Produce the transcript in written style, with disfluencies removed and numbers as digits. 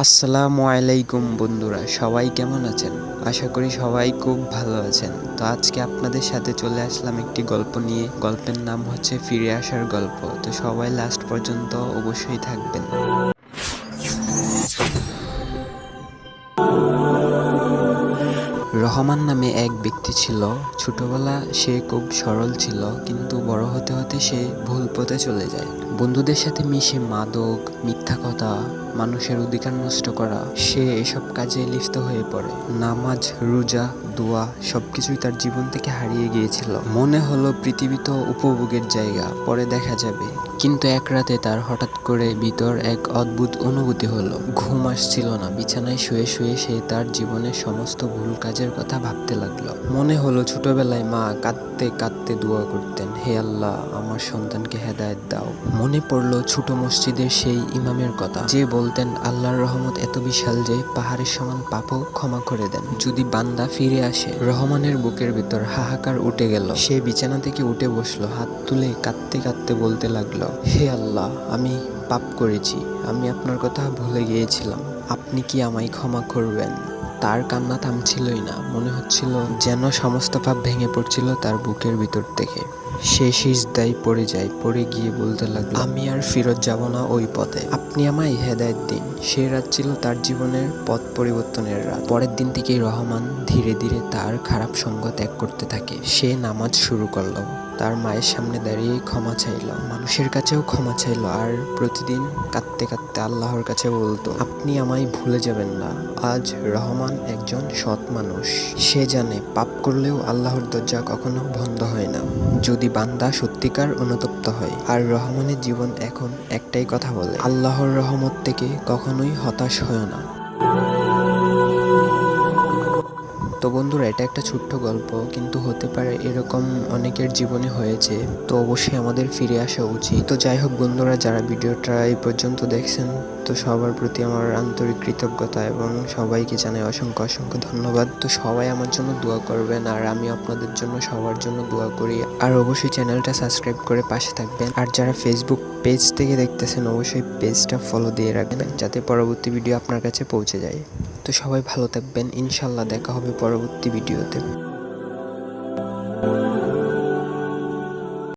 আসসালামু আলাইকুম বন্ধুরা, সবাই কেমন আছেন? আশা করি সবাই খুব ভালো আছেন। তো আজকে আপনাদের সাথে চলে আসলাম একটি গল্প নিয়ে। গল্পের নাম হচ্ছে ফিরে আসার গল্প। তো সবাই লাস্ট পর্যন্ত অবশ্যই থাকবেন। রহমান নামে এক ব্যক্তি ছিল। ছোটবেলা সে খুব সরল ছিল, কিন্তু বড় হতে হতে সে ভুল পথে চলে যায়। বন্ধুদের সাথে মিশে মাদক, মিথ্যা কথা, মানুষের অধিকার নষ্ট করা, সে এসব কাজে লিপ্ত হয়ে পড়ে। নামাজ, রোজা, দোয়া সবকিছুই তার জীবন থেকে হারিয়ে গিয়েছিল। মনে হলো পৃথিবী তো উপভোগের জায়গা, পরে দেখা যাবে। কিন্তু এক রাতে তার হঠাৎ করে ভিতর এক অদ্ভুত অনুভূতি হলো। ঘুম আসছিল না। বিছানায় শুয়ে শুয়ে সে তার জীবনের সমস্ত ভুল কাজের কথা ভাবতে লাগলো। মনে হলো ছোটবেলায় মা কাঁদতে কাঁদতে দোয়া করতেন, হে আল্লাহ, আমার সন্তানকে হেদায়েত দাও। মনে পড়লো ছোট মসজিদের সেই ইমামের কথা, যে বলতেন আল্লাহর রহমত এত বিশাল যে পাহাড়ের সমান পাপও ক্ষমা করে দেন যদি বান্দা ফিরে আসে। রহমানের বুকের ভিতর হাহাকার উঠে গেল। সে বিছানা থেকে উঠে বসলো, হাত তুলে কাঁদতে কাঁদতে বলতে লাগলো, হে আল্লাহ, আমি পাপ করেছি। আমি আপনার কথা ভুলে গিয়েছিলাম। আপনি কি আমায় ক্ষমা করবেন? তার কান্না থামছিলই না। মনে হচ্ছিল যেন সমস্ত পাপ ভেঙে পড়ছিল তার বুকের ভিতর থেকে। সে সিজদায় পড়ে যায়। পড়ে গিয়ে বলতে লাগলো, আমি আর ফিরত যাব না ওই পথে। আপনি আমায় হেদায়েত দিন। সে রাত ছিল তার জীবনের পথ পরিবর্তনের রাত। পরের দিন থেকেই রহমান ধীরে ধীরে তার খারাপ সঙ্গ ত্যাগ করতে থাকে। সে নামাজ শুরু করলো, তার মায়ের সামনে দাঁড়িয়ে ক্ষমা চাইল, মানুষের কাছেও ক্ষমা চাইল, আর প্রতিদিন কাঁদতে কাঁদতে আল্লাহর কাছে বলতো, আপনি আমায় ভুলে যাবেন না। আজ রহমান একজন সৎ মানুষ। সে জানে পাপ করলেও আল্লাহর দরজা কখনো বন্ধ হয় না, যদি বান্দা সত্যিকার অনুতপ্ত হয়। আর রহমানের জীবন এখন একটাই কথা বলে, আল্লাহর রহমত থেকে কখনোই হতাশ হয় না। তো বন্ধুরা, এটা একটা ছোট্ট গল্প, কিন্তু হতে পারে এরকম অনেকের জীবনে হয়েছে। তো অবশ্যই আমাদের ফিরে আসা উচিত। তো যাই হোক বন্ধুরা, যারা ভিডিওটা এই পর্যন্ত দেখছেন, তো সবার প্রতি আমার আন্তরিক কৃতজ্ঞতা এবং সবাইকে জানাই অসংখ্য অসংখ্য ধন্যবাদ। তো সবাই আমার জন্য দোয়া করবেন, আর আমি আপনাদের জন্য সবার জন্য দোয়া করি। আর অবশ্যই চ্যানেলটা সাবস্ক্রাইব করে পাশে থাকবেন। আর যারা ফেসবুক পেজ থেকে দেখতেছেন, অবশ্যই পেজটা ফলো দিয়ে রাখবেন, যাতে পরবর্তী ভিডিও আপনার কাছে পৌঁছে যায়। তো সবাই ভালো থাকবেন। ইনশাল্লাহ দেখা হবে পরবর্তী ভিডিওতে।